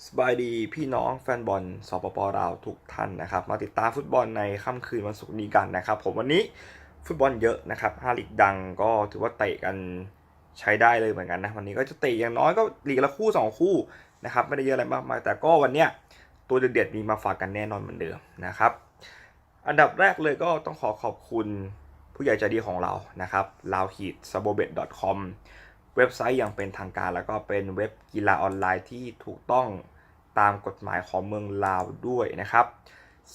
สบายดีพี่น้องแฟนบอลสปปลาวทุกท่านนะครับมาติดตามฟุตบอลในค่ำคืนวันศุกร์นี้กันนะครับผมวันนี้ฟุตบอลเยอะนะครับ5ลีกดังก็ถือว่าเตะกันใช้ได้เลยเหมือนกันนะวันนี้ก็จะเตะอย่างน้อยก็ลีกละคู่2คู่นะครับไม่ได้เยอะอะไรมากมายแต่ก็วันเนี้ยตัวเด็ดๆมีมาฝากกันแน่นอนเหมือนเดิมนะครับอันดับแรกเลยก็ต้องขอบคุณผู้ใหญ่ใจดีของเรานะครับ lawheat.sabobet.com เว็บไซต์อย่างเป็นทางการแล้วก็เป็นเว็บกีฬาออนไลน์ที่ถูกต้องตามกฎหมายของเมืองลาวด้วยนะครับ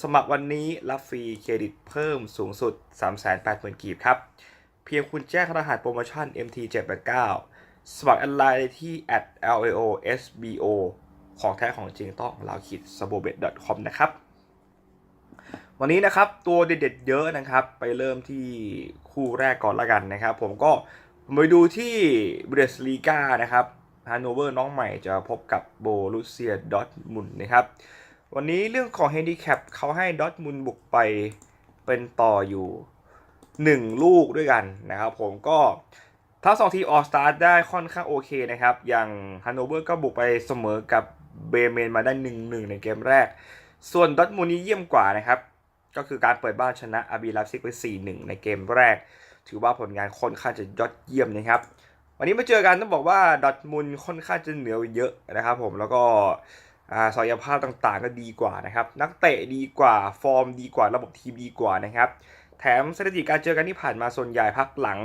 สมัครวันนี้รับฟรีเครดิตเพิ่มสูงสุด 380,000 กีบครับเพียงคุณแจ้งรหัสโปรโมชั่น MT789 สมัครออนไลน์ที่ @laosbo ของแท้ของจริงต้อง lawheat.sabobet.com นะครับวันนี้นะครับตัวเด็ดๆเยอะนะครับไปเริ่มที่คู่แรกก่อนละกันนะครับผมก็ไปดูที่บูเดสลีกานะครับฮานโนเวอร์น้องใหม่จะพบกับโบรุสเซียดอร์ทมุนด์นะครับวันนี้เรื่องของเฮนดิแคปเขาให้ดอร์ทมุนด์บุกไปเป็นต่ออยู่1ลูกด้วยกันนะครับผมก็ทั้ง2ทีมออกสตาร์ทได้ค่อนข้างโอเคนะครับอย่างฮานโนเวอร์ก็บุกไปเสมอกับเบเมนมาได้ 1-1 ในเกมแรกส่วนดอร์ทมุนด์นี้เยี่ยมกว่านะครับก็คือการเปิดบ้านชนะอาบีไลป์ซิกไป 4-1 ในเกมแรกถือว่าผลงานค่อนข้างจะยอดเยี่ยมนะครับวันนี้มาเจอกันต้องบอกว่าดอร์ทมุนด์ค่อนข้างจะเหนือเยอะนะครับผมแล้วก็ศักยภาพต่างๆก็ดีกว่านะครับนักเตะดีกว่าฟอร์มดีกว่าระบบทีมดีกว่านะครับแถมสถิติการเจอกันที่ผ่านมาส่วนใหญ่พักหลัง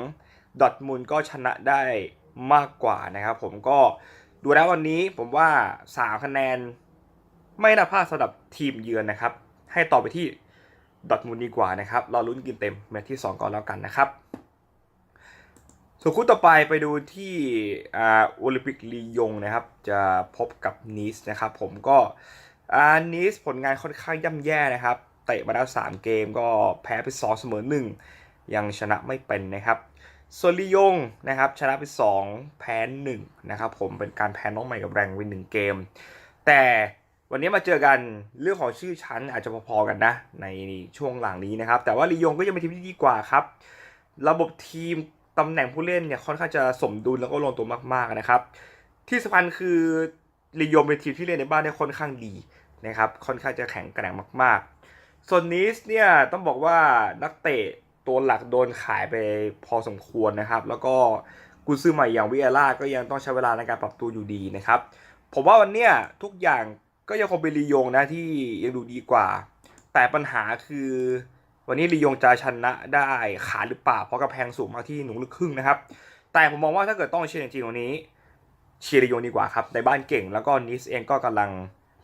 ดอร์ทมุนด์ก็ชนะได้มากกว่านะครับผมก็ดูแล้ววันนี้ผมว่า3คะแนนไม่น่าพลาดสำหรับทีมเยือนนะครับให้ต่อไปที่ดอร์ทมุนด์ดีกว่านะครับเราลุ้นกินเต็มแมตช์ที่2ก่อนแล้วกันนะครับส่วนคู่ต่อไปดูที่โอลิมปิกลียงนะครับจะพบกับนีสนะครับผมก็นีสผลงานค่อนข้างย่ำแย่นะครับเตะมาแล้ว3เกมก็แพ้ไป2เสมอ1ยังชนะไม่เป็นนะครับส่วนลียงนะครับชนะไป2แพ้1นะครับผมเป็นการแพ้น้องใหม่กับแรงวิน1เกมแต่วันนี้มาเจอกันเรื่องของชื่อชั้นอาจจะพอๆกันนะในช่วงหลังนี้นะครับแต่ว่าลียงก็ยังเป็นทีมที่ดีกว่าครับระบบทีมตำแหน่งผู้เล่นเนี่ยค่อนข้างจะสมดุลแล้วก็ลงตัวมากๆนะครับที่สำคัญคือลียงเป็นทีมที่เล่นในบ้านได้ค่อนข้างดีนะครับค่อนข้างจะแข็งแกร่งมากๆส่วนนีสเนี่ยต้องบอกว่านักเตะตัวหลักโดนขายไปพอสมควรนะครับแล้วก็กุนซือใหม่อย่างวิเอล่าก็ยังต้องใช้เวลาในการปรับตัวอยู่ดีนะครับผมว่าวันเนี้ยทุกอย่างก็ยังคงเป็นลียงนะที่ยังดูดีกว่าแต่ปัญหาคือวันนี้ลียงจะชนะได้ขาดหรือเปล่าเพราะกระแพงสูงมาที่หนุ่มลึกครึ่งนะครับแต่ผมมองว่าถ้าเกิดต้องเชียร์จริงๆวันนี้เชียร์ลียงดีกว่าครับในบ้านเก่งแล้วก็นิสเองก็กำลัง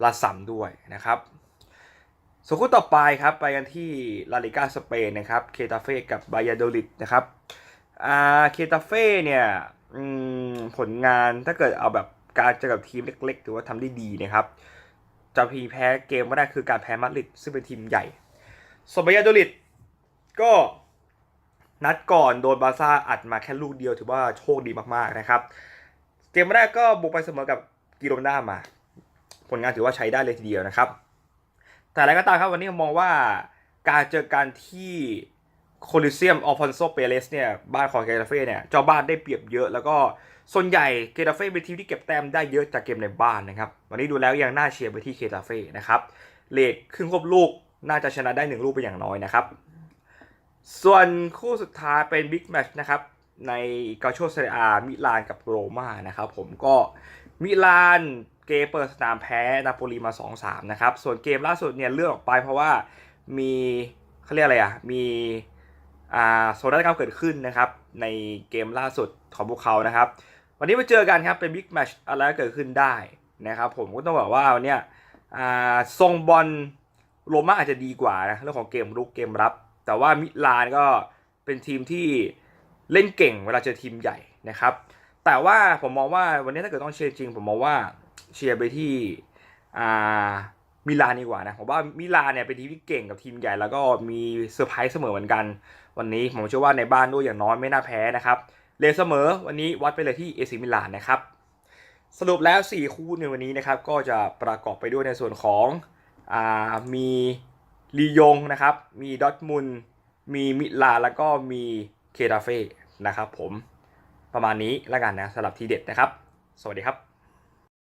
ระส่ำด้วยนะครับส่วนคู่ต่อไปครับไปกันที่ลาลิก้าสเปนนะครับเคตาเฟ่กับบายาโดลิดนะครับเคตาเฟ่เนี่ยผลงานถ้าเกิดเอาแบบการเจอกับทีมเล็กๆถือว่าทำได้ดีนะครับจะแพ้เกมไม่ได้คือการแพ้มาดริดซึ่งเป็นทีมใหญ่ส่วนบายาโดลิดก็นัดก่อนโดนบาร์ซ่าอัดมาแค่ลูกเดียวถือว่าโชคดีมากๆนะครับเกมแรกก็บุกไปเสมอกับกิโรน่ามาผลงานถือว่าใช้ได้เลยทีเดียวนะครับแต่อะไรก็ตามครับวันนี้ผมมองว่าการเจอกันที่โคลิเซียมอัลฟอนโซเปเรสเนี่ยบ้านของเกตาเฟ่เนี่ยเจ้าบ้านได้เปรียบเยอะแล้วก็ส่วนใหญ่เกตาเฟ่เป็นทีมที่เก็บแต้มได้เยอะจากเกมในบ้านนะครับวันนี้ดูแล้วยังน่าเชียร์ไปที่เกตาเฟ่นะครับเลทครึ่งครบลูกน่าจะชนะได้1ลูกเป็นอย่างน้อยนะครับส่วนคู่สุดท้ายเป็นบิ๊กแมตช์นะครับในกาโชเซเรียมิลานกับโรม่านะครับผมก็มิลานเกมเปิดสนามแพ้นาโปลีมา 2-3 นะครับส่วนเกมล่าสุดเนี่ยเลื่อนออกไปเพราะว่ามีเขาเรียกอะไรมีโซนด้านกรรมเกิดขึ้นนะครับในเกมล่าสุดของพวกเขานะครับวันนี้มาเจอกันครับเป็นบิ๊กแมตช์อะไรก็เกิดขึ้นได้นะครับผมก็ต้องบอกว่าวันนี้ทรงบอลโรม่าอาจจะดีกว่านะเรื่องของเกมรุกเกมรับแต่ว่ามิลานก็เป็นทีมที่เล่นเก่งเวลาเจอทีมใหญ่นะครับแต่ว่าผมมองว่าวันนี้ถ้าเกิดต้องเชียร์จริงผมมองว่าเชียร์ไปที่มิลานดีกว่านะผมว่ามิลานเนี่ยเป็นทีมที่เก่งกับทีมใหญ่แล้วก็มีเซอร์ไพรส์เสมอเหมือนกันวันนี้ผมเชื่อว่าในบ้านด้วยอย่างน้อยไม่น่าแพ้นะครับเลยเสมอวันนี้วัดไปเลยที่เอซิมิลานนะครับสรุปแล้ว4คู่ในวันนี้นะครับก็จะประกอบไปด้วยในส่วนของมีลียงนะครับมีดอร์ทมุนด์มีมิลานแล้วก็มีเคตาเฟ่นะครับผมประมาณนี้แล้วกันนะสำหรับทีเด็ดนะครับสวัสดีครับ